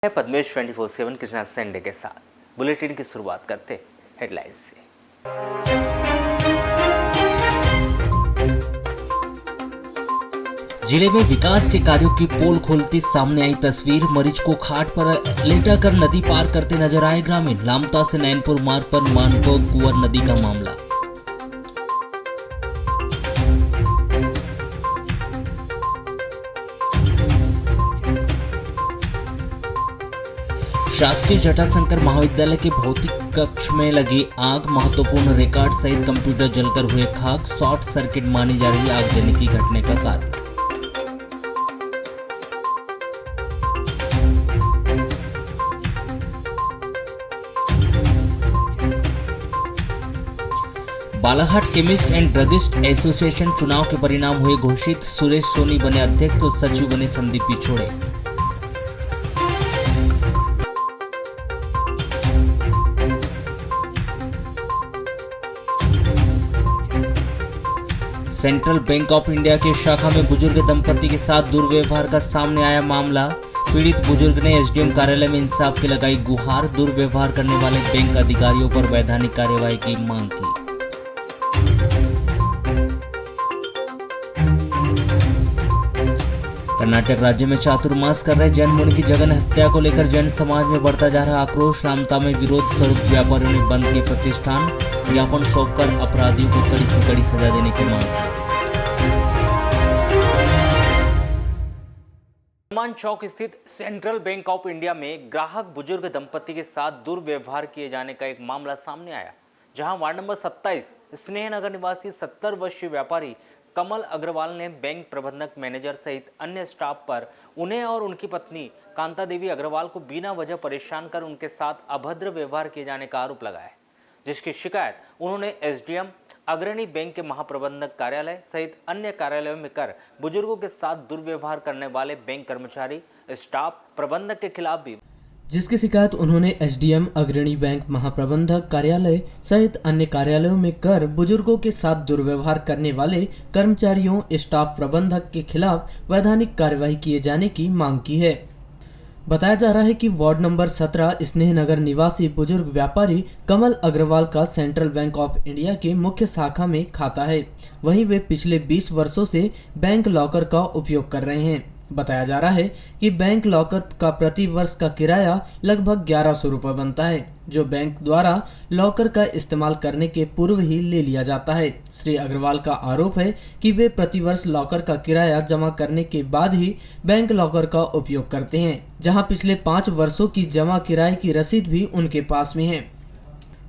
है पद्मेश 24/7 कृष्णा संडे के साथ बुलेटिन की शुरुआत करते हेडलाइंस से। जिले में विकास के कार्यों की पोल खोलती सामने आई तस्वीर। मरीज को खाट पर लेटाकर नदी पार करते नजर आए ग्रामीण। लामता से नैनपुर मार्ग पर मानपुर कुंवर नदी का मामला। शासकीय जटाशंकर महाविद्यालय के भौतिक कक्ष में लगी आग। महत्वपूर्ण रिकॉर्ड सहित कंप्यूटर जलकर हुए खाक। शॉर्ट सर्किट मानी जा रही आगजनी की घटने का कारण। Balaghat chemist and druggist association चुनाव के परिणाम हुए घोषित। सुरेश सोनी बने अध्यक्ष तो सचिव बने Sandeep Pichhode. Central bank of India की शाखा में बुजुर्ग दंपति के साथ दुर्व्यवहार का सामने आया मामला। पीड़ित बुजुर्ग ने एसडीएम कार्यालय में इंसाफ की लगाई गुहार। दुर्व्यवहार करने वाले बैंक अधिकारियों पर वैधानिक कार्यवाही की मांग की। कर्नाटक राज्य में चातुर्मास कर रहे जैन मुनि की जघन्य हत्या को लेकर जैन समाज में बढ़ता जा रहा आक्रोश। रामता में विरोध स्वरूप व्यापारियों ने बंद किए प्रतिष्ठान। ज्ञापन सौंपकर अपराधियों को कड़ी से कड़ी सजा देने की मांग की। हनुमान चौक स्थित सेंट्रल बैंक ऑफ इंडिया में ग्राहक बुजुर्ग दंपति के साथ दुर्व्यवहार किए जाने का एक मामला सामने आया, जहां वार्ड नंबर 27 स्नेहनगर निवासी 70 वर्षीय व्यापारी कमल अग्रवाल ने बैंक प्रबंधक मैनेजर सहित अन्य स्टाफ पर उन्हें और उनकी पत्नी कांता देवी अग्रवाल को बिना वजह परेशान कर उनके साथ अभद्र व्यवहार किए जाने का आरोप लगाया, जिसकी शिकायत उन्होंने एसडीएम अग्रणी बैंक के महाप्रबंधक कार्यालय सहित अन्य कार्यालयों में कर बुजुर्गों के साथ दुर्व्यवहार करने वाले बैंक कर्मचारी स्टाफ प्रबंधक के खिलाफ भी जिसकी शिकायत उन्होंने एसडीएम अग्रणी बैंक महाप्रबंधक कार्यालय सहित अन्य कार्यालयों में कर बुजुर्गों के साथ दुर्व्यवहार करने वाले कर्मचारियों स्टाफ प्रबंधक के खिलाफ वैधानिक कार्यवाही किए जाने की मांग की है। बताया जा रहा है कि वार्ड नंबर 17 स्नेहनगर निवासी बुजुर्ग व्यापारी कमल अग्रवाल का सेंट्रल बैंक ऑफ इंडिया के मुख्य शाखा में खाता है। वहीं वे पिछले 20 वर्षों से बैंक लॉकर का उपयोग कर रहे हैं। बताया जा रहा है कि बैंक लॉकर का प्रति वर्ष का किराया लगभग 1100 रुपये बनता है, जो बैंक द्वारा लॉकर का इस्तेमाल करने के पूर्व ही ले लिया जाता है। श्री अग्रवाल का आरोप है कि वे प्रतिवर्ष लॉकर का किराया जमा करने के बाद ही बैंक लॉकर का उपयोग करते हैं, जहां पिछले 5 वर्षों की जमा किराए की रसीद भी उनके पास में है।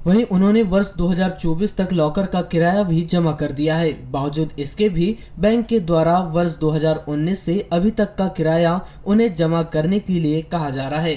वहीं उन्होंने वर्ष 2024 तक लॉकर का किराया भी जमा कर दिया है। बावजूद इसके भी बैंक के द्वारा वर्ष 2019 से अभी तक का किराया उन्हें जमा करने के लिए कहा जा रहा है।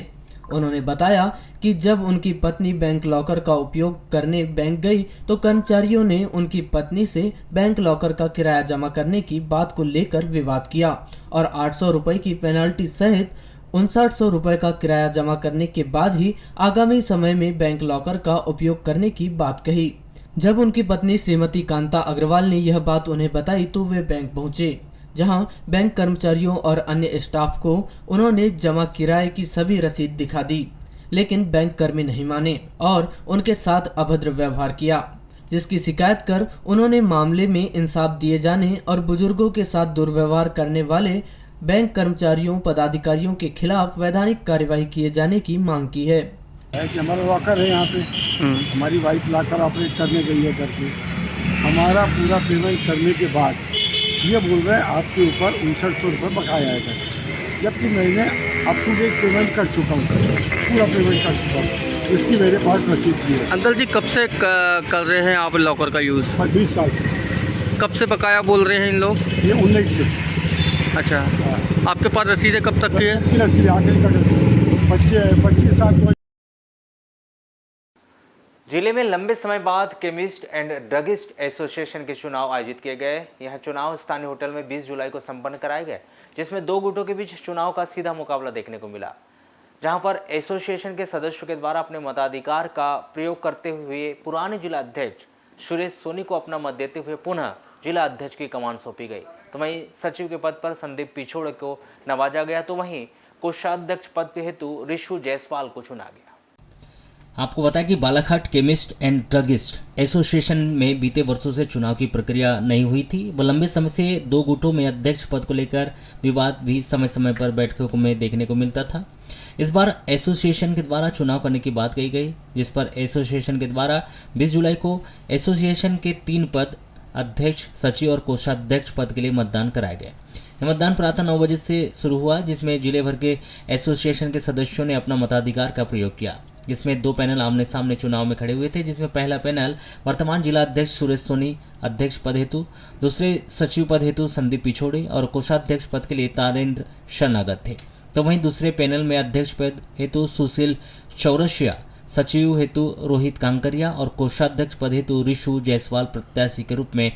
उन्होंने बताया कि जब उनकी पत्नी बैंक लॉकर का उपयोग करने बैंक गई तो कर्मचारियों ने उनकी पत्नी से बैंक लॉकर का किराया जमा करने की बात को लेकर विवाद किया और 800 रुपये की पेनल्टी सहित 5900 रुपये का किराया जमा करने के बाद ही आगामी समय में बैंक लॉकर का उपयोग करने की बात कही। जब उनकी पत्नी श्रीमती कांता अग्रवाल ने यह बात उन्हें बताई तो वे बैंक पहुंचे, जहां बैंक कर्मचारियों और अन्य स्टाफ को उन्होंने जमा किराए की सभी रसीद दिखा दी, लेकिन बैंक कर्मी नहीं माने और उनके साथ अभद्र व्यवहार किया, जिसकी शिकायत कर उन्होंने मामले में इंसाफ दिए जाने और बुजुर्गों के साथ दुर्व्यवहार करने वाले बैंक कर्मचारियों पदाधिकारियों के खिलाफ वैधानिक कार्यवाही किए जाने की मांग की है। कि हमारा लॉकर है यहाँ पे, हमारी वाइफ लॉकर ऑपरेट करने गई है करके हमारा पूरा पेमेंट करने के बाद ये बोल रहे हैं आपके ऊपर 5900 रुपये बकाया है करके, जबकि मैंने अप टू डेट पेमेंट कर चुका हूँ, पूरा पेमेंट कर चुका हूँ। इसकी मेरे पास रसीद भी है। अंकल जी, कब से कर रहे हैं आप लॉकर का यूज़? 20 साल से। कब से बकाया बोल रहे हैं इन लोग? ये 19 से। अच्छा, आपके पास रसीदें कब तक की है? रसीद आखिर तक 25 साल। जिले में लंबे समय बाद केमिस्ट एंड ड्रगिस्ट एसोसिएशन के चुनाव आयोजित किए गए। यह चुनाव स्थानीय होटल में 20 जुलाई को संपन्न कराए गए, जिसमें 2 गुटों के बीच चुनाव का सीधा मुकाबला देखने को मिला, जहां पर एसोसिएशन के सदस्यों के द्वारा अपने मताधिकार का प्रयोग करते हुए पुराने जिला अध्यक्ष सुरेश सोनी को अपना मत देते हुए पुनः जिला अध्यक्ष की कमान सौंपी गई। तो वहीं सचिव के पद पर संदीप पिछोड़े को नवाजा गया, तो वहीं कोषाध्यक्ष पद हेतु रिशु जायसवाल को चुना गया। आपको बताया कि Balaghat chemist and druggist association में बीते वर्षों से चुनाव की प्रक्रिया नहीं हुई थी। वह लंबे समय से दो गुटों में अध्यक्ष पद को लेकर विवाद भी समय समय पर बैठकों में देखने को मिलता था। इस बार एसोसिएशन के द्वारा चुनाव करने की बात कही गई, जिस पर एसोसिएशन के द्वारा 20 जुलाई को एसोसिएशन के 3 पद अध्यक्ष, सचिव और कोषाध्यक्ष पद के लिए मतदान कराया गया। यह मतदान प्रातः 9 बजे से शुरू हुआ, जिसमें जिले भर के एसोसिएशन के सदस्यों ने अपना मताधिकार का प्रयोग किया। जिसमें 2 पैनल आमने सामने चुनाव में खड़े हुए थे, जिसमें पहला पैनल वर्तमान जिला अध्यक्ष सुरेश सोनी अध्यक्ष पद हेतु, दूसरे सचिव पद हेतु संदीप पिछोड़े और कोषाध्यक्ष पद के लिए तारेंद्र शरणागत थे। तो वहीं दूसरे पैनल में अध्यक्ष पद हेतु सुशील चौरसिया, सचिव हेतु रोहित कांकरिया और कोषाध्यक्ष पद हेतु रिशु जायसवाल प्रत्याशी के रूप में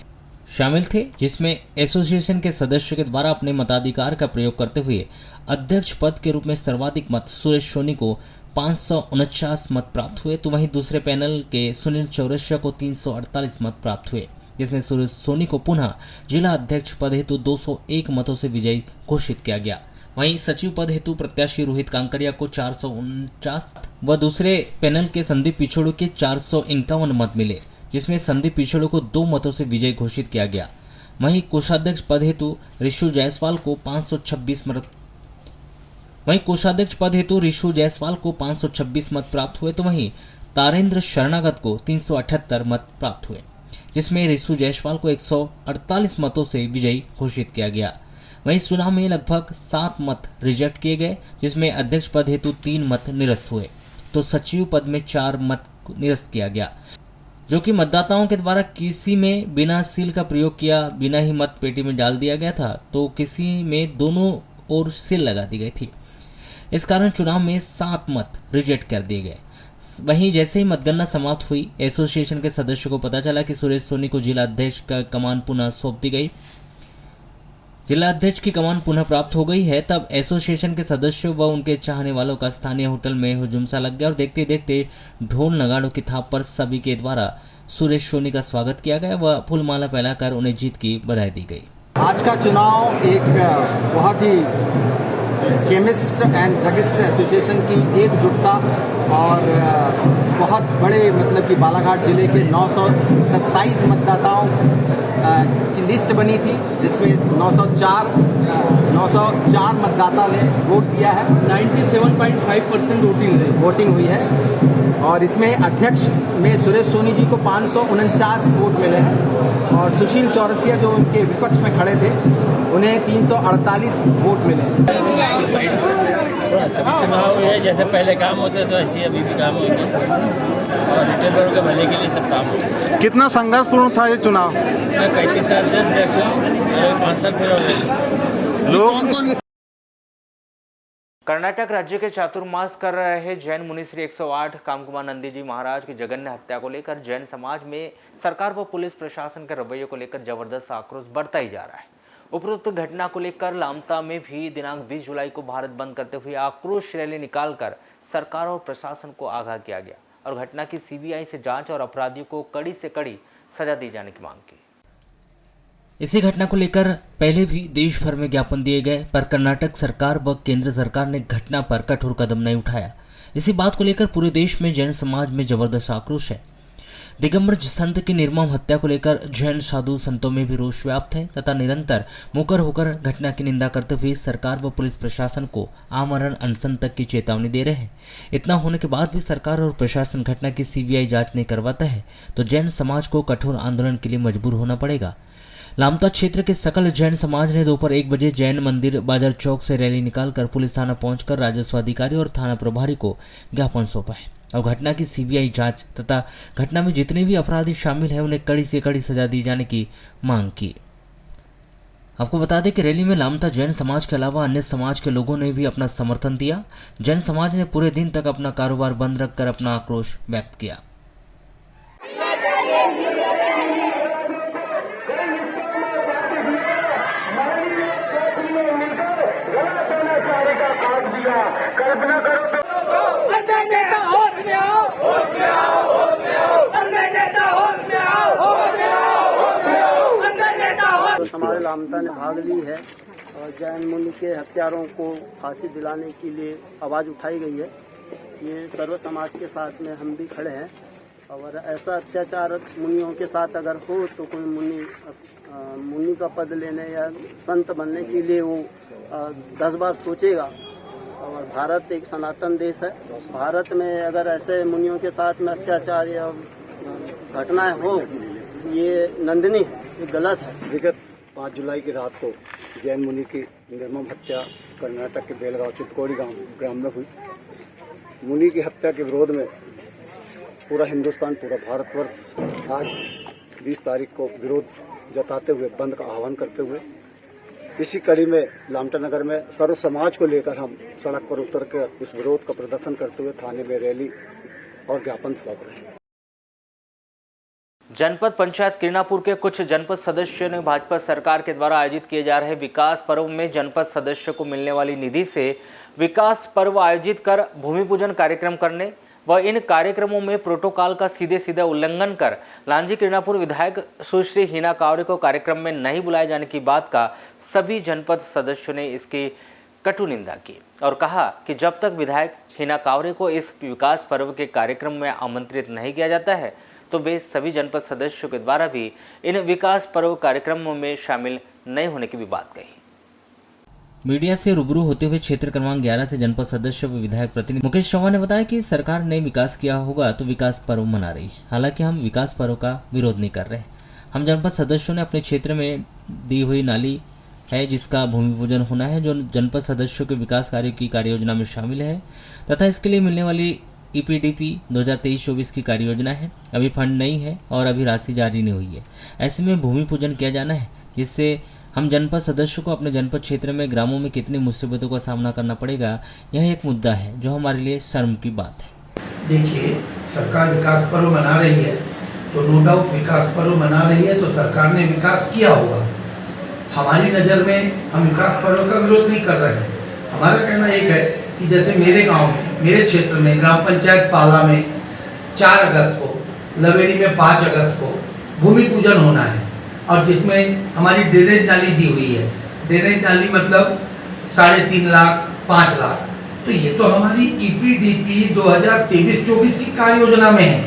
शामिल थे, जिसमें एसोसिएशन के सदस्यों के द्वारा अपने मताधिकार का प्रयोग करते हुए अध्यक्ष पद के रूप में सर्वाधिक मत सुरेश सोनी को 549 मत प्राप्त हुए। तो वहीं दूसरे पैनल के सुनील चौरसिया को 348 मत प्राप्त हुए, जिसमें सुरेश सोनी को पुनः जिला अध्यक्ष पद हेतु 201 मतों से विजयी घोषित किया गया। वहीं सचिव पद हेतु प्रत्याशी रोहित कांकरिया को 449 व दूसरे पैनल के संदीप पिछोड़ू के 451 मत मिले, जिसमें संदीप पिछोड़ू को 2 मतों से विजयी घोषित किया गया। वहीं कोषाध्यक्ष पद हेतु रिशु जायसवाल को 526 मत प्राप्त हुए। तो वहीं तारेंद्र शरणागत को 378 मत प्राप्त हुए, जिसमें रिशु जायसवाल को 148 मतों से विजयी घोषित किया गया। वहीं इस चुनाव में लगभग 7 मत रिजेक्ट किए गए, जिसमें अध्यक्ष पद हेतु 3 मत निरस्त हुए। तो सचिव पद में 4 मत निरस्त किया गया, जो कि मतदाताओं के द्वारा किसी में बिना सील का प्रयोग किया बिना ही मत पेटी में डाल दिया गया था, तो किसी में दोनों ओर सील लगा दी गई थी। इस कारण चुनाव में 7 मत रिजेक्ट कर दिए गए। वहीं जैसे ही मतगणना समाप्त हुई, एसोसिएशन के सदस्यों को पता चला कि सुरेश सोनी को जिला अध्यक्ष का कमान पुनः सौंप दी गई। जिला अध्यक्ष की कमान पुनः प्राप्त हो गई है। तब एसोसिएशन के सदस्यों व उनके चाहने वालों का स्थानीय होटल में हुजूम सा लग गया और देखते देखते ढोल नगाड़ों की थाप पर सभी के द्वारा सुरेश सोनी का स्वागत किया गया व फूलमाला फैलाकर उन्हें जीत की बधाई दी गई। आज का चुनाव एक बहुत ही केमिस्ट एंड ड्रगिस्ट एसोसिएशन की एकजुटता और बहुत बड़े मतलब कि बालाघाट जिले के 927 मतदाताओं की लिस्ट बनी थी, जिसमें 904 मतदाता ने वोट दिया है। 97.5% वोटिंग हुई है और इसमें अध्यक्ष में सुरेश सोनी जी को 549 वोट मिले हैं और सुशील चौरसिया जो उनके विपक्ष में खड़े थे उन्हें 348 वोट मिले हैं। चुनाव हुए जैसे पहले काम होते तो ऐसे अभी भी काम होंगे और रिटेलरों के भले के लिए सब काम होगा। कितना संघर्षपूर्ण था ये चुनाव? मैं 35 साल से अध्यक्ष हूँ, 5 साल फिर हो गए। कर्नाटक राज्य के चातुर्मास कर रहे जैन मुनि श्री 108 कामकुमार नंदी जी महाराज की जघन्य हत्या को लेकर जैन समाज में सरकार व पुलिस प्रशासन के रवैये को लेकर जबरदस्त आक्रोश बढ़ता ही जा रहा है। उपरोक्त घटना को लेकर लामता में भी दिनांक 20 जुलाई को भारत बंद करते हुए आक्रोश रैली निकालकर सरकार और प्रशासन को आगाह किया गया और घटना की सीबीआई से जांच और अपराधियों को कड़ी से कड़ी सजा दी जाने की मांग की। इसी घटना को लेकर पहले भी देश भर में ज्ञापन दिए गए, पर कर्नाटक सरकार व केंद्र सरकार ने घटना पर कठोर कदम नहीं उठाया। इसी बात को लेकर पूरे देश में जैन समाज में जबरदस्त आक्रोश है। दिगंबर संत की निर्मम हत्या को लेकर जैन साधु संतों में भी रोष व्याप्त है तथा निरंतर मुकर होकर घटना की निंदा करते हुए सरकार व पुलिस प्रशासन को आमरण अनशन तक की चेतावनी दे रहे हैं। इतना होने के बाद भी सरकार और प्रशासन घटना की सीबीआई जांच नहीं करवाता है तो जैन समाज को कठोर आंदोलन के लिए मजबूर होना पड़ेगा। लामता क्षेत्र के सकल जैन समाज ने दोपहर 1 बजे जैन मंदिर बाजार चौक से रैली निकालकर पुलिस थाना पहुंचकर राजस्व अधिकारी और थाना प्रभारी को ज्ञापन सौंपा है और घटना की सीबीआई जांच तथा घटना में जितने भी अपराधी शामिल हैं उन्हें कड़ी से कड़ी सजा दी जाने की मांग की। आपको बता दें कि रैली में लामता जैन समाज के अलावा अन्य समाज के लोगों ने भी अपना समर्थन दिया। जैन समाज ने पूरे दिन तक अपना कारोबार बंद रखकर अपना आक्रोश व्यक्त किया। हमारे लामता ने भाग ली है और जैन मुनि के हत्यारों को फांसी दिलाने के लिए आवाज़ उठाई गई है। ये सर्व समाज के साथ में हम भी खड़े हैं और ऐसा अत्याचार मुनियों के साथ अगर हो तो कोई मुनि का पद लेने या संत बनने के लिए वो 10 बार सोचेगा। और भारत एक सनातन देश है। भारत में अगर ऐसे मुनियों के साथ में अत्याचार या घटनाएं हो, ये निंदनीय है, ये गलत है। विगत 5 जुलाई की रात को जैन मुनि की निर्मम हत्या कर्नाटक के बेलगांव चितकोड़ी ग्राम में हुई। मुनि की हत्या के विरोध में पूरा हिंदुस्तान, पूरा भारतवर्ष आज 20 तारीख को विरोध जताते हुए, बंद का आह्वान करते हुए, इसी कड़ी में लामटा नगर में सर्व समाज को लेकर हम सड़क पर उतर कर इस विरोध का प्रदर्शन करते हुए थाने में रैली और ज्ञापन सौंप रहे हैं। जनपद पंचायत किरणापुर के कुछ जनपद सदस्यों ने भाजपा सरकार के द्वारा आयोजित किए जा रहे विकास पर्व में जनपद सदस्यों को मिलने वाली निधि से विकास पर्व आयोजित कर भूमि पूजन कार्यक्रम करने व इन कार्यक्रमों में प्रोटोकॉल का सीधे उल्लंघन कर लांजी किरणापुर विधायक सुश्री हिना कावरे को कार्यक्रम में नहीं बुलाए जाने की बात का सभी जनपद सदस्यों ने इसकी कटु निंदा की और कहा कि जब तक विधायक हिना कावरे को इस विकास पर्व के कार्यक्रम में आमंत्रित नहीं किया जाता है तो वे सभी जनपद सदस्यों के द्वारा भी इन विकास पर्व कार्यक्रमों में शामिल नहीं होने की भी बात कही। मीडिया से रूबरू होते हुए क्षेत्र क्रमांक 11 से जनपद सदस्य व विधायक प्रतिनिधि मुकेश चौहान ने बताया कि सरकार ने विकास किया होगा तो विकास पर्व मना रही है। हालांकि हम विकास पर्व का विरोध नहीं कर रहे। हम जनपद सदस्यों ने अपने क्षेत्र में दी हुई नाली है जिसका भूमि पूजन होना है, जो जनपद सदस्यों के विकास कार्यों की कार्य योजना में शामिल है तथा इसके लिए मिलने वाली EPDP 2023-24 की कार्य योजना है। अभी फंड नहीं है और अभी राशि जारी नहीं हुई है। ऐसे में भूमि पूजन किया जाना है जिससे हम जनपद सदस्यों को अपने जनपद क्षेत्र में ग्रामों में कितनी मुसीबतों का सामना करना पड़ेगा, यह एक मुद्दा है जो हमारे लिए शर्म की बात है। देखिए, सरकार विकास पर्व मना रही है तो नो डाउट विकास पर्व मना रही है तो सरकार ने विकास किया होगा। हमारी नज़र में हम विकास पर्व का विरोध नहीं कर रहे हैं। हमारा कहना एक है कि जैसे मेरे गांव में, मेरे क्षेत्र में ग्राम पंचायत पाला में 4 अगस्त को, लवेरी में 5 अगस्त को भूमि पूजन होना है और जिसमें हमारी ड्रेनेज नाली दी हुई है। ड्रेनेज नाली मतलब 3.5 लाख 5 लाख, तो ये तो हमारी EPDP 2023-24 की कार्य योजना में है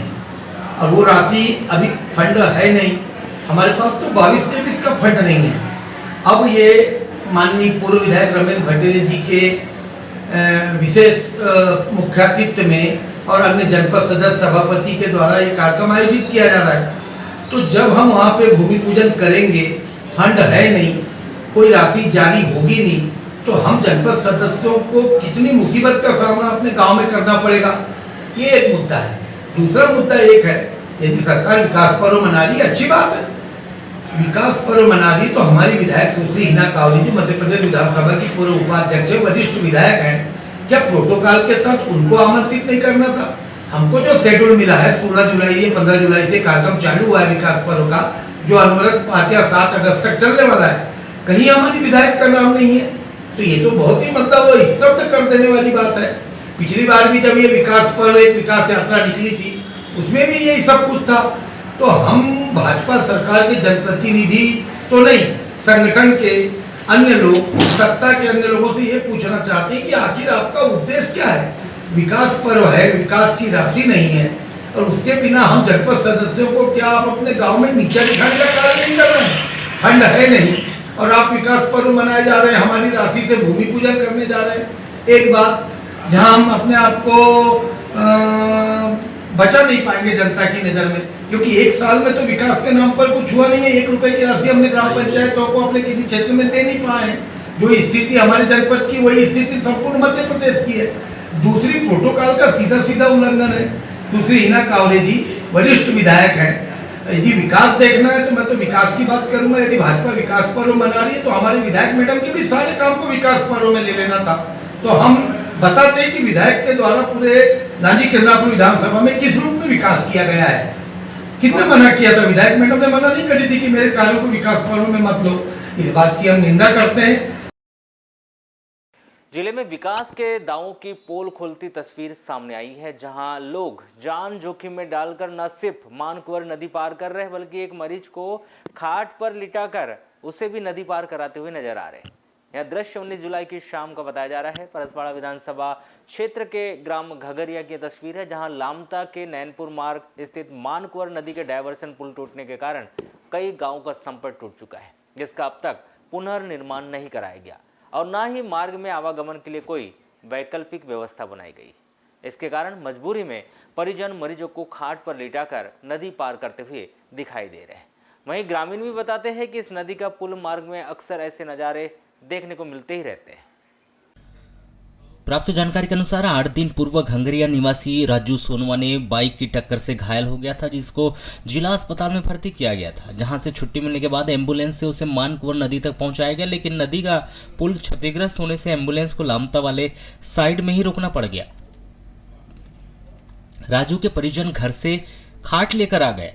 और वो राशि अभी फंड है नहीं। हमारे पास तो 22-23 का फंड नहीं है। अब ये माननीय पूर्व विधायक रमेश भट्टेरे जी के विशेष मुख्यातिथ्य में और अन्य जनपद सदस्य सभापति के द्वारा ये कार्यक्रम आयोजित किया जा रहा है। तो जब हम वहाँ पे भूमि पूजन करेंगे, फंड है नहीं, कोई राशि जारी होगी नहीं, तो हम जनपद सदस्यों को कितनी मुसीबत का सामना अपने गांव में करना पड़ेगा, ये एक मुद्दा है। दूसरा मुद्दा एक है, यदि सरकार विकास पर्व मना रही है, अच्छी बात है, विकास पर्व मना रही, तो हमारी विधायक सुश्री हिना कावरे जो मध्य प्रदेश विधानसभा की पूर्व उपाध्यक्ष वरिष्ठ विधायक हैं, क्या प्रोटोकॉल के तहत उनको आमंत्रित नहीं करना था? हमको जो शेड्यूल मिला है 16 जुलाई या 15 जुलाई से कार्यक्रम चालू हुआ है विकास पर्व का, जो अनवरत 5 या 7 अगस्त तक चलने वाला है, कहीं हमारी विधायक का नाम नहीं है, तो ये तो बहुत ही मतलब स्तब्ध कर देने वाली बात है। पिछली बार भी जब ये विकास पर्व, एक विकास यात्रा निकली थी, उसमें भी यही सब कुछ था। तो हम भाजपा सरकार के जनप्रतिनिधि तो नहीं, संगठन के अन्य लोग, सत्ता के अन्य लोगों से ये पूछना चाहते हैं कि आखिर आपका उद्देश्य क्या है? विकास पर्व है, विकास की राशि नहीं है और उसके बिना हम जनपद सदस्यों को क्या आप अपने गांव में नीचा दिखाने का कार्य नहीं कर रहे हैं? फंड है नहीं और आप विकास पर्व मनाए जा रहे हैं, हमारी राशि से भूमि पूजन करने जा रहे हैं। एक बात जहां हम अपने आप को बचा नहीं पाएंगे जनता की नज़र में, क्योंकि 1 साल में तो विकास के नाम पर कुछ हुआ नहीं है। 1 रुपए की राशि हमने ग्राम पंचायतों को अपने किसी क्षेत्र में दे नहीं पाए हैं। जो स्थिति हमारे जनपद की, वही स्थिति संपूर्ण मध्य प्रदेश की है। दूसरी, प्रोटोकॉल का सीधा उल्लंघन है। सुश्री हिना कावरे जी वरिष्ठ विधायक हैं, यदि विकास देखना है तो मैं तो विकास की बात करूंगा। यदि भाजपा विकास पर्व मना रही है तो हमारे विधायक मैडम के भी सारे काम को विकास पर्व में ले लेना था। तो हम बताते हैं कि विधायक के द्वारा पूरे लांजी किरणापुर विधानसभा में किस रूप में विकास किया गया है, कितने मना किया था? विधायक मैडम ने मना नहीं करी थी कि मेरे कार्यों को विकास पर्व में मत लो। इस बात की हम निंदा करते हैं। जिले में विकास के दावों की पोल खोलती तस्वीर सामने आई है, जहां लोग जान जोखिम में डालकर न सिर्फ मानकुंवर नदी पार कर रहे हैं बल्कि एक मरीज को खाट पर लिटाकर उसे भी नदी पार कराते हुए नजर आ रहे हैं। यह दृश्य 19 जुलाई की शाम का बताया जा रहा है। परसवाड़ा विधानसभा क्षेत्र के ग्राम घगरिया की तस्वीर है, जहां लामता के नैनपुर मार्ग स्थित मानकुंवर नदी के डायवर्सन पुल टूटने के कारण कई गांवों का संपर्क टूट चुका है, जिसका अब तक पुनर्निर्माण नहीं कराया गया और न ही मार्ग में आवागमन के लिए कोई वैकल्पिक व्यवस्था बनाई गई। इसके कारण मजबूरी में परिजन मरीजों को खाट पर लिटाकर नदी पार करते हुए दिखाई दे रहे हैं। वहीं ग्रामीण भी बताते हैं कि इस नदी का पुल मार्ग में अक्सर ऐसे नज़ारे देखने को मिलते ही रहते हैं। प्राप्त जानकारी के अनुसार 8 दिन पूर्व घंगरिया निवासी राजू सोनवा ने बाइक की टक्कर से घायल हो गया था, जिसको जिला अस्पताल में भर्ती किया गया था, जहां से छुट्टी मिलने के बाद एम्बुलेंस से उसे मानकुंवर नदी तक पहुंचाया गया। लेकिन नदी का पुल क्षतिग्रस्त होने से एम्बुलेंस को लामता वाले साइड में ही रोकना पड़ गया। राजू के परिजन घर से खाट लेकर आ गए,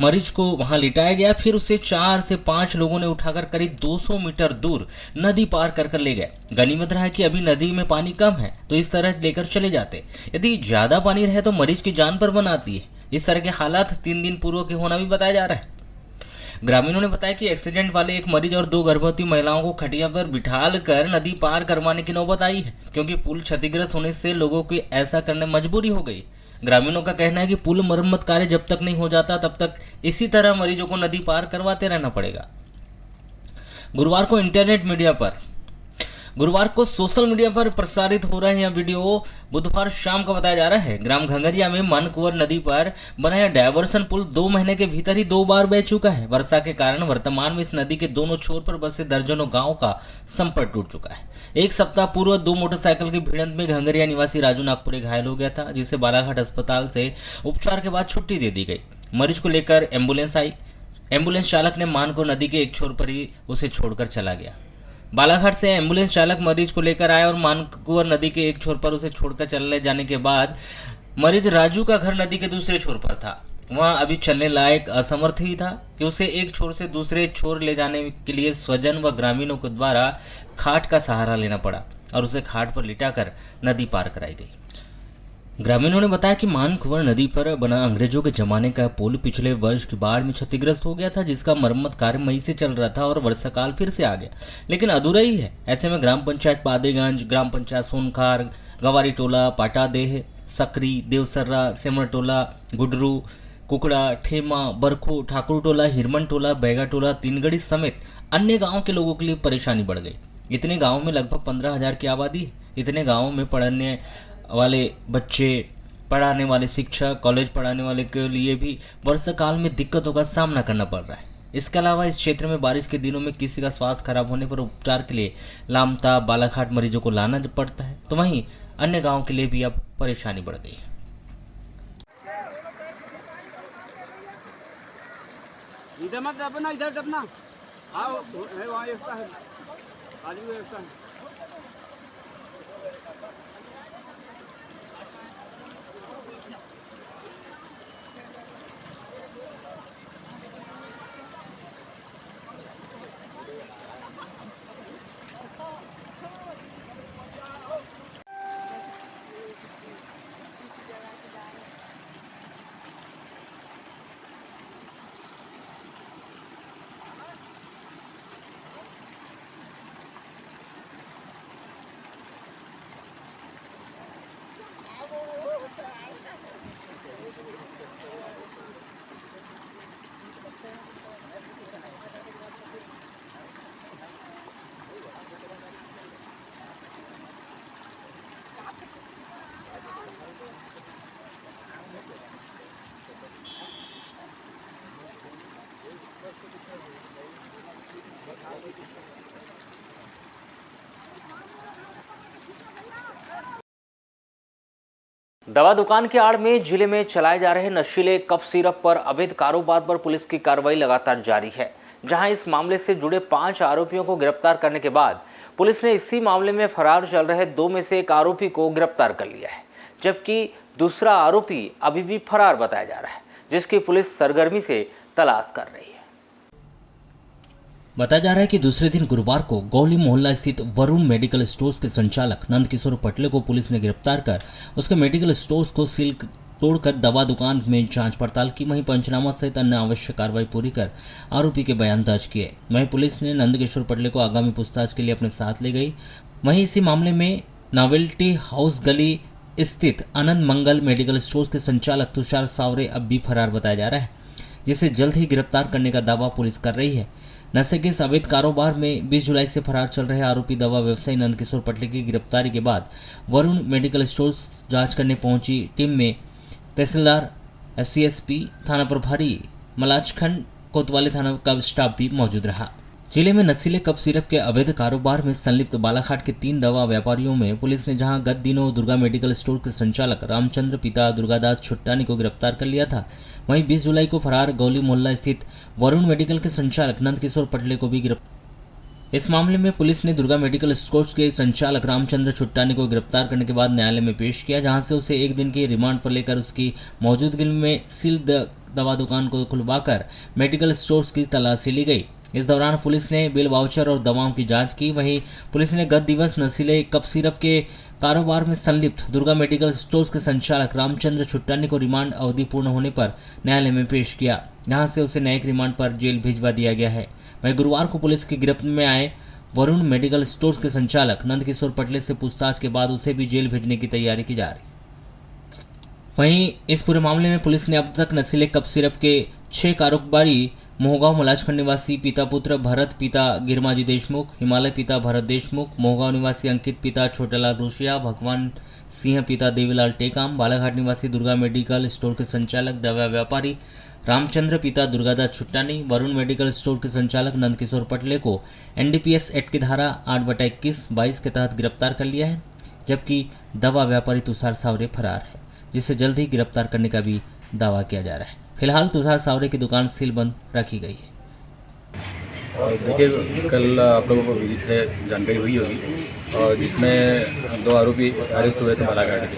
मरीज को वहां लिटाया गया, फिर उसे 4 से 5 लोगों ने उठाकर करीब 200 मीटर दूर नदी पार कर ले गए। गनीमत रहा कि अभी नदी में पानी कम है, तो इस तरह लेकर चले जाते। यदि ज्यादा पानी रहे तो मरीज की जान पर बन आती है। इस तरह के हालात 3 दिन पूर्व के होना भी बताया जा रहा है। ग्रामीणों ने बताया कि एक्सीडेंट वाले एक मरीज और 2 गर्भवती महिलाओं को खटिया पर बिठाल कर नदी पार करवाने की नौबत आई है, क्योंकि पुल क्षतिग्रस्त होने से लोगों की ऐसा करने मजबूरी हो गई। ग्रामीणों का कहना है कि पुल मरम्मत कार्य जब तक नहीं हो जाता तब तक इसी तरह मरीजों को नदी पार करवाते रहना पड़ेगा। गुरुवार को सोशल मीडिया पर प्रसारित हो रहे यह वीडियो बुधवार शाम का बताया जा रहा है। ग्राम घंगरिया में मानकुंवर नदी पर बनाया डायवर्सन पुल 2 महीने के भीतर ही 2 बार बह चुका है। वर्षा के कारण वर्तमान में इस नदी के दोनों छोर पर बसे दर्जनों गांवों का संपर्क टूट चुका है। एक सप्ताह पूर्व 2 मोटरसाइकिल की भिड़ंत में घंगरिया निवासी राजू नागपुरे घायल हो गया था, जिसे बालाघाट अस्पताल से उपचार के बाद छुट्टी दे दी गई। मरीज को लेकर एम्बुलेंस आई। एम्बुलेंस चालक ने मानकुंवर नदी के एक छोर पर ही उसे छोड़कर चला गया। बालाघाट से एम्बुलेंस चालक मरीज को लेकर आया और मानकुंवर नदी के एक छोर पर उसे छोड़कर चले जाने के बाद मरीज राजू का घर नदी के दूसरे छोर पर था। वहां अभी चलने लायक असमर्थ ही था कि उसे एक छोर से दूसरे छोर ले जाने के लिए स्वजन व ग्रामीणों के द्वारा खाट का सहारा लेना पड़ा और उसे खाट पर लिटाकर नदी पार कराई गई। ग्रामीणों ने बताया कि मानकुंवर नदी पर बना अंग्रेजों के जमाने का पुल पिछले वर्ष की बाढ़ में क्षतिग्रस्त हो गया था, जिसका मरम्मत कार्य मई से चल रहा था और वर्षा काल फिर से आ गया, लेकिन अधूरा ही है। ऐसे में ग्राम पंचायत पादरीगंज, ग्राम पंचायत सोनखार, गवारी टोला, पाटादेह, सकरी, देवसर्रा, सेमर टोला, गुडरू, कुकड़ा, ठेमा, बरखो, ठाकुर टोला, हिरमन टोला, बैगा टोला, तीनगढ़ी समेत अन्य गाँव के लोगों के लिए परेशानी बढ़ गई। इतने गाँव में लगभग 15,000 की आबादी है। इतने गाँवों में पढ़ने वाले बच्चे, पढ़ाने वाले शिक्षक, कॉलेज पढ़ाने वाले के लिए भी वर्षा काल में दिक्कतों का सामना करना पड़ रहा है। इसके अलावा इस क्षेत्र में बारिश के दिनों में किसी का स्वास्थ्य खराब होने पर उपचार के लिए लामता, बालाघाट मरीजों को लाना पड़ता है, तो वहीं अन्य गाँव के लिए भी अब परेशानी बढ़ गई है। इधर मत दबना, इधर दबना। आओ, है वहाँ व्यवस्था है, आज भी व्यवस्था है। दवा दुकान के आड़ में जिले में चलाए जा रहे नशीले कफ सिरप पर अवैध कारोबार पर पुलिस की कार्रवाई लगातार जारी है, जहां इस मामले से जुड़े 5 आरोपियों को गिरफ्तार करने के बाद पुलिस ने इसी मामले में फरार चल रहे 2 में से एक आरोपी को गिरफ्तार कर लिया है, जबकि दूसरा आरोपी अभी भी फरार बताया जा रहा है, जिसकी पुलिस सरगर्मी से तलाश कर रही है। बताया जा रहा है कि दूसरे दिन गुरुवार को गौली मोहल्ला स्थित वरुण मेडिकल स्टोर्स के संचालक नंद किशोर पटले को पुलिस ने गिरफ्तार कर उसके मेडिकल स्टोर्स को सील तोड़कर दवा दुकान में जांच पड़ताल की। वहीं पंचनामा सहित अन्य आवश्यक कार्रवाई पूरी कर आरोपी के बयान दर्ज किए। वहीं पुलिस ने नंदकिशोर पटले को आगामी पूछताछ के लिए अपने साथ ले गई। वहीं इसी मामले में नॉवेल्टी हाउस गली स्थित आनंद मंगल मेडिकल स्टोर्स के संचालक तुषार सावरे अब भी फरार बताया जा रहा है, जिसे जल्द ही गिरफ्तार करने का दावा पुलिस कर रही है। नशे के इस अवैध कारोबार में 20 जुलाई से फरार चल रहे आरोपी दवा व्यवसायी नंदकिशोर पटले की गिरफ्तारी के बाद वरुण मेडिकल स्टोर्स जांच करने पहुंची टीम में तहसीलदार, SCSP, थाना प्रभारी मलाजखंड, कोतवाली थाना का स्टाफ भी मौजूद रहा। जिले में नशीले कप सिरप के अवैध कारोबार में संलिप्त बालाघाट के 3 दवा व्यापारियों में पुलिस ने जहां गत दिनों दुर्गा मेडिकल स्टोर के संचालक रामचंद्र पिता दुर्गादास छुट्टानी को गिरफ्तार कर लिया था, वहीं 20 जुलाई को फरार गौली मोहल्ला स्थित वरुण मेडिकल के संचालक नंदकिशोर पटले को भी गिरफ्तार। इस मामले में पुलिस ने दुर्गा मेडिकल स्टोर्स के संचालक रामचंद्र छुट्टानी को गिरफ्तार करने के बाद न्यायालय में पेश किया, जहां से उसे 1 दिन के रिमांड पर लेकर उसकी मौजूदगी में सील दवा दुकान को खुलवाकर मेडिकल स्टोर्स की तलाशी ली गई। इस दौरान पुलिस ने बिल वाउचर और दवाओं की जांच की। वहीं पुलिस ने गत दिवस नशीले कप सिरप के कारोबार में संलिप्त दुर्गा मेडिकल स्टोर्स के संचालक रामचंद्र छुट्टानी को रिमांड अवधि पूर्ण होने पर न्यायालय में पेश किया, जहां से उसे न्यायिक रिमांड पर जेल भिजवा दिया गया है। वहीं गुरुवार को पुलिस की गिरफ्त में आए वरुण मेडिकल स्टोर्स के संचालक नंदकिशोर पटले से पूछताछ के बाद उसे भी जेल भेजने की तैयारी की जा रही। वहीं इस पूरे मामले में पुलिस ने अब तक नशीले कप सिरप के 6 कारोबारी मोहगांव मलाजखंड निवासी पिता पुत्र भरत पिता गिरमाजी देशमुख, हिमालय पिता भरत देशमुख, मोहगांव निवासी अंकित पिता छोटेलाल रोशिया, भगवान सिंह पिता देवीलाल टेकाम, बालाघाट निवासी दुर्गा मेडिकल स्टोर के संचालक दवा व्यापारी रामचंद्र पिता दुर्गादास छुट्टानी, वरुण मेडिकल स्टोर के संचालक नंदकिशोर पटले को NDPS एक्ट की धारा 8/21-22 के तहत गिरफ्तार कर लिया है, जबकि दवा व्यापारी तुषार सावरे फरार है, जिसे जल्द ही गिरफ्तार करने का भी दावा किया जा रहा है। फिलहाल तुषार सावरे की दुकान सील बंद रखी गई है। देखिए, कल आप लोगों को विजिट है जानकारी हुई होगी, जिसमें 2 आरोपी अरेस्ट हुए थे बालाघाट के,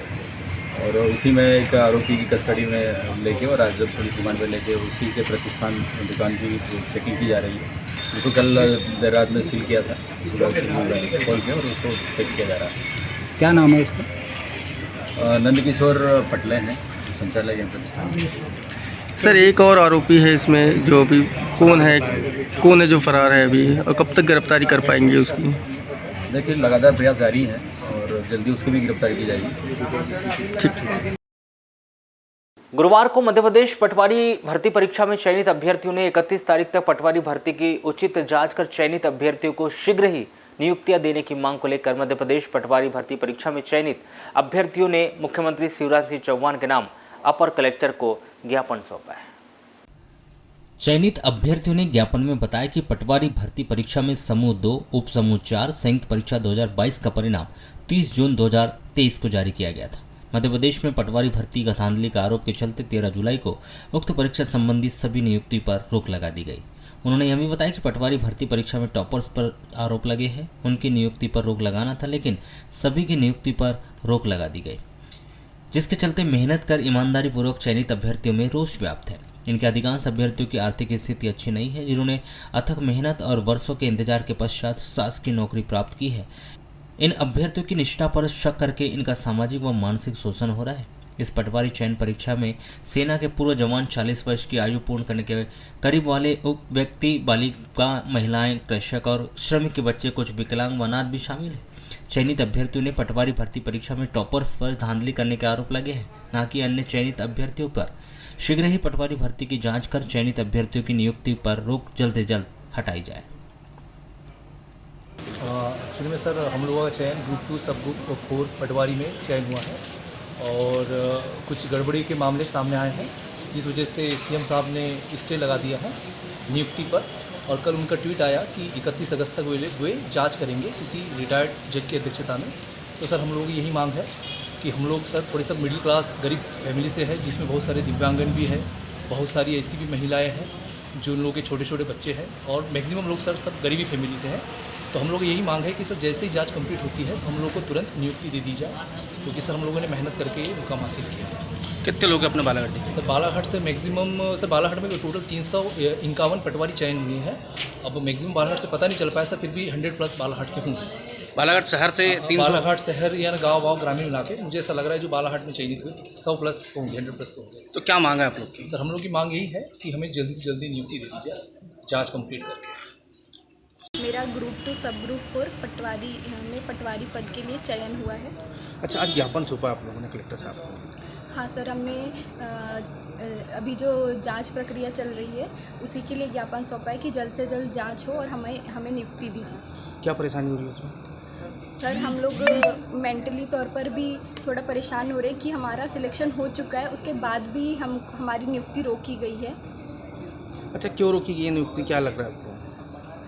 और उसी में एक आरोपी की कस्टडी में लेके और आज पुलिस रिमांड पर लेके उसी के प्रतिष्ठान दुकान की चेकिंग की जा रही है। उसको कल देर रात में सील किया था, सुबह कॉल किया और उसको चेक किया जा रहा है। क्या नाम है उसका? नंदकिशोर पटले हैं, संचालक है प्रतिष्ठान। सर, एक और आरोपी है इसमें, जो अभी कौन है जो फरार है अभी, और कब तक गिरफ्तारी कर पाएंगे उसकी? देखिए, लगातार प्रयास जारी है और जल्दी उसकी भी गिरफ्तारी की जाएगी। ठीक। गुरुवार को मध्य प्रदेश पटवारी भर्ती परीक्षा में चयनित अभ्यर्थियों ने 31 तारीख तक पटवारी भर्ती की उचित जांच कर चयनित अभ्यर्थियों को शीघ्र ही नियुक्तियां देने की मांग को लेकर मध्य प्रदेश पटवारी भर्ती परीक्षा में चयनित अभ्यर्थियों ने मुख्यमंत्री शिवराज सिंह चौहान के नाम अपर कलेक्टर को ज्ञापन सौंपा है। चयनित अभ्यर्थियों ने ज्ञापन में बताया कि पटवारी भर्ती परीक्षा में समूह 2, उप समूह 4 संयुक्त परीक्षा 2022 का परिणाम 30 जून 2023 को जारी किया गया था। मध्य प्रदेश में पटवारी भर्ती का धांधली का आरोप के चलते 13 जुलाई को उक्त परीक्षा संबंधी सभी नियुक्ति पर रोक लगा दी गई। उन्होंने यह भी बताया कि पटवारी भर्ती परीक्षा में टॉपर्स पर आरोप लगे हैं, उनकी नियुक्ति पर रोक लगाना था, लेकिन सभी की नियुक्ति पर रोक लगा दी गई, जिसके चलते मेहनत कर ईमानदारी पूर्वक चयनित अभ्यर्थियों में रोष व्याप्त है। इनके अधिकांश अभ्यर्थियों की आर्थिक स्थिति अच्छी नहीं है, जिन्होंने अथक मेहनत और वर्षों के इंतजार के पश्चात शासकीय नौकरी प्राप्त की है। इन अभ्यर्थियों की निष्ठा पर शक करके इनका सामाजिक व मानसिक शोषण हो रहा है। इस पटवारी चयन परीक्षा में सेना के पूर्व जवान 40 वर्ष की आयु पूर्ण करने के करीब वाले व्यक्ति, बालिका, महिलाएं, कृषक और श्रमिक के बच्चे, कुछ विकलांग व अनाथ भी शामिल है। चयनित अभ्यर्थियों ने पटवारी भर्ती परीक्षा में टॉपर्स पर धांधली करने के आरोप लगे हैं, न कि अन्य चयनित अभ्यर्थियों पर। शीघ्र ही पटवारी भर्ती की जांच कर चयनित अभ्यर्थियों की नियुक्ति पर रोक जल्द से जल्द हटाई जाए। एक्चुअली में सर, हम लोगों का चयन ग्रुप 2 सब ग्रुप 4 पटवारी में चयन हुआ है, और कुछ गड़बड़ी के मामले सामने आए हैं, जिस वजह से CM साहब ने स्टे लगा दिया है नियुक्ति पर। और कल उनका ट्वीट आया कि 31 अगस्त तक वे जांच करेंगे किसी रिटायर्ड जज की अध्यक्षता में। तो सर, हम लोगों की यही मांग है कि हम लोग सर थोड़ी सा मिडिल क्लास गरीब फैमिली से है, जिसमें बहुत सारे दिव्यांगन भी है, बहुत सारी ऐसी भी महिलाएं हैं जो उन लोगों के छोटे छोटे बच्चे हैं, और मैक्सिमम लोग सर सब गरीबी फैमिली से हैं। तो हम लोग यही मांग है कि सर जैसे ही जांच कंप्लीट होती है तो हम लोग को तुरंत नियुक्ति दे दी जाए, क्योंकि सर हम लोगों ने मेहनत करके ये मुकाम हासिल किया है। कितने लोग हैं अपने बालाघाट से? सर बालाघाट से मैक्सिमम, सर बालाघाट में टोटल 351 पटवारी चयन हुए हैं। अब मैक्सिमम बालाघाट से पता नहीं चल पाया सर, फिर भी 100+ बालाघाट के होंगे। बालाघाट शहर से 300 बालाघाट शहर या गाँव ग्रामीण इलाके, मुझे ऐसा लग रहा है जो बालाघाट में चयनित हुए 100+ तो होंगे, 100+ तो होंगे। तो क्या मांग है आप लोग की? सर हम लोग की मांग यही है कि हमें जल्दी से जल्दी नियुक्ति दे दी जाए, जाँच कंप्लीट करके। मेरा ग्रुप 2 सब ग्रुप 4 पटवारी में पटवारी पद के लिए चयन हुआ है। अच्छा, आज ज्ञापन सौंपा आप लोगों ने कलेक्टर साहब को? हाँ सर, हमने अभी जो जांच प्रक्रिया चल रही है उसी के लिए ज्ञापन सौंपा है कि जल्द से जल्द जांच हो और हमें नियुक्ति दीजिए। क्या परेशानी हो रही है उसमें? सर हम लोग मेंटली तौर पर भी थोड़ा परेशान हो रहे हैं कि हमारा सिलेक्शन हो चुका है, उसके बाद भी हमारी नियुक्ति रोकी गई है। अच्छा, क्यों रोकी गई है नियुक्ति, क्या लग रहा है आपको?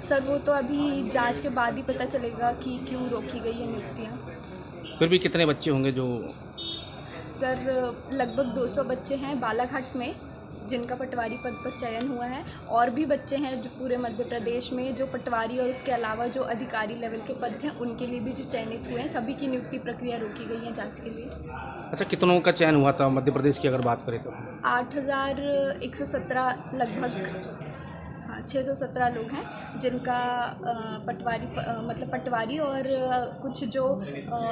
सर वो तो अभी जांच के बाद ही पता चलेगा कि क्यों रोकी गई है नियुक्तियाँ। फिर भी कितने बच्चे होंगे जो? सर लगभग 200 बच्चे हैं बालाघाट में जिनका पटवारी पद पर चयन हुआ है, और भी बच्चे हैं जो पूरे मध्य प्रदेश में जो पटवारी और उसके अलावा जो अधिकारी लेवल के पद हैं उनके लिए भी जो चयनित हुए हैं, सभी की नियुक्ति प्रक्रिया रोकी गई है जांच के लिए। अच्छा, कितनों का चयन हुआ था मध्य प्रदेश की अगर बात करें तो? 8117 लगभग, हाँ 617 लोग हैं जिनका पटवारी और कुछ जो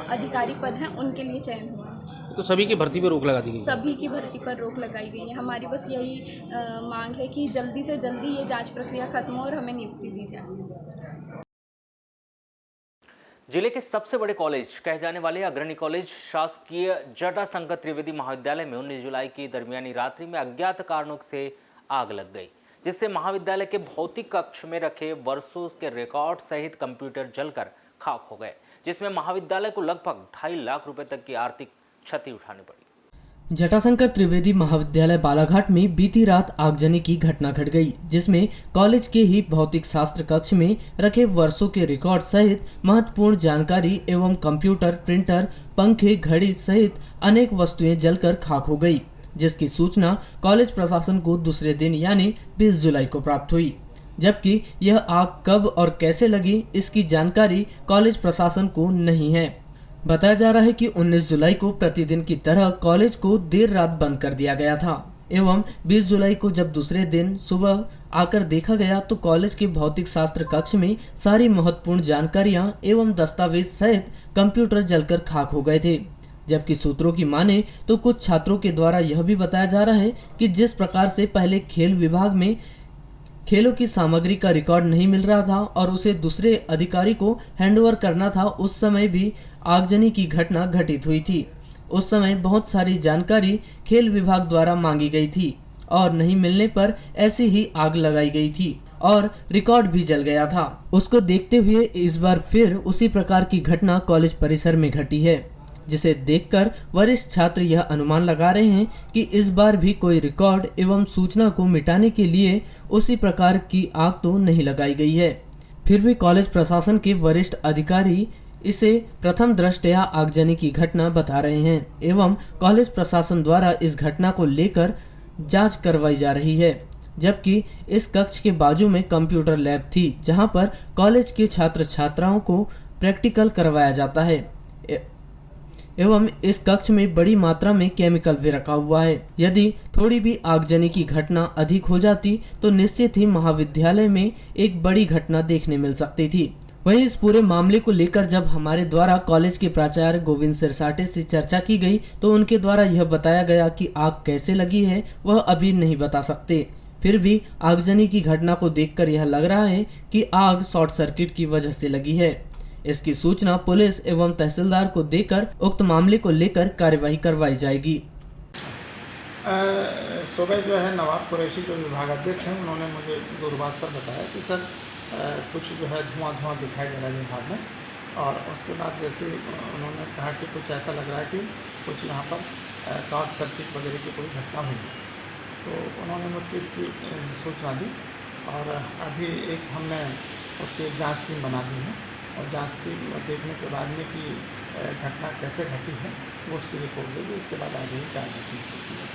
अधिकारी पद हैं उनके लिए चयन हुआ है। तो सभी की भर्ती पर रोक लगा दी गई? सभी की भर्ती पर रोक लगाई गई है। हमारी बस यही मांग है कि जल्दी से जल्दी ये जांच प्रक्रिया खत्म हो और हमें नियुक्ति दी जाए। जिले के सबसे बड़े कॉलेज कहे जाने वाले अग्रणी कॉलेज शासकीय जटाशंकर त्रिवेदी महाविद्यालय में 19 जुलाई की दरमियानी रात्रि में अज्ञात कारणों से आग लग गई, जिससे महाविद्यालय के भौतिक कक्ष में रखे वर्षों के रिकॉर्ड सहित कंप्यूटर जलकर खाक हो गए, जिसमें महाविद्यालय को लगभग 2.5 लाख रुपए तक की आर्थिक क्षति उठानी पड़ी। जटाशंकर त्रिवेदी महाविद्यालय बालाघाट में बीती रात आगजनी की घटना घट गई, जिसमें कॉलेज के ही भौतिक शास्त्र कक्ष में रखे वर्षों के रिकॉर्ड सहित महत्वपूर्ण जानकारी एवं कंप्यूटर, प्रिंटर, पंखे, घड़ी सहित अनेक वस्तुएं जलकर खाक हो गई, जिसकी सूचना कॉलेज प्रशासन को दूसरे दिन यानी 20 जुलाई को प्राप्त हुई। जबकि यह आग कब और कैसे लगी इसकी जानकारी कॉलेज प्रशासन को नहीं है। बताया जा रहा है कि 19 जुलाई को प्रतिदिन की तरह कॉलेज को देर रात बंद कर दिया गया था एवं 20 जुलाई को जब दूसरे दिन सुबह आकर देखा गया तो कॉलेज के भौतिक शास्त्र कक्ष में सारी महत्वपूर्ण जानकारियां एवं दस्तावेज सहित कंप्यूटर जलकर खाक हो गए थे। जबकि सूत्रों की माने तो कुछ छात्रों के द्वारा यह भी बताया जा रहा है कि जिस प्रकार से पहले खेल विभाग में खेलों की सामग्री का रिकॉर्ड नहीं मिल रहा था और उसे दूसरे अधिकारी को हैंडओवर करना था, उस समय भी आगजनी की घटना घटित हुई थी। उस समय बहुत सारी जानकारी खेल विभाग द्वारा मांगी गई थी और नहीं मिलने पर ऐसी ही आग लगाई गई थी और रिकॉर्ड भी जल गया था। उसको देखते हुए इस बार फिर उसी प्रकार की घटना कॉलेज परिसर में घटी है, जिसे देखकर वरिष्ठ छात्र यह अनुमान लगा रहे हैं कि इस बार भी कोई रिकॉर्ड एवं सूचना को मिटाने के लिए उसी प्रकार की आग तो नहीं लगाई गई है। फिर भी कॉलेज प्रशासन के वरिष्ठ अधिकारी इसे प्रथम दृष्टया आगजनी की घटना बता रहे हैं एवं कॉलेज प्रशासन द्वारा इस घटना को लेकर जांच करवाई जा रही है। जबकि इस कक्ष के बाजू में कंप्यूटर लैब थी, जहां पर कॉलेज के छात्र छात्राओं को प्रैक्टिकल करवाया जाता है एवं इस कक्ष में बड़ी मात्रा में केमिकल भी रखा हुआ है। यदि थोड़ी भी आगजनी की घटना अधिक हो जाती तो निश्चित ही महाविद्यालय में एक बड़ी घटना देखने मिल सकती थी। वहीं इस पूरे मामले को लेकर जब हमारे द्वारा कॉलेज के प्राचार्य गोविंद सिरसाटे से चर्चा की गई तो उनके द्वारा यह बताया गया कि आग कैसे लगी है वह अभी नहीं बता सकते। फिर भी आगजनी की घटना को देखकर यह लग रहा है कि आग शॉर्ट सर्किट की वजह से लगी है। इसकी सूचना पुलिस एवं तहसीलदार को देकर उक्त मामले को लेकर कार्यवाही करवाई जाएगी। सुबह जो है नवाब कुरैशी जो विभागाध्यक्ष हैं उन्होंने मुझे दूरभाष पर बताया कि सर कुछ जो है धुआं दिखाई दे रहा है विभाग में, और उसके बाद जैसे उन्होंने कहा कि कुछ ऐसा लग रहा है कि कुछ यहाँ पर शॉर्ट सर्किट वगैरह की कोई घटना हुई, तो उन्होंने मुझको इसकी सूचना दी और अभी एक हमने उसकी जांच टीम बना दी है और जांच टीम देखने के बाद में कि घटना कैसे घटी है वो उसकी रिपोर्ट देगी, इसके बाद आगे कार्रवाई की सकती है।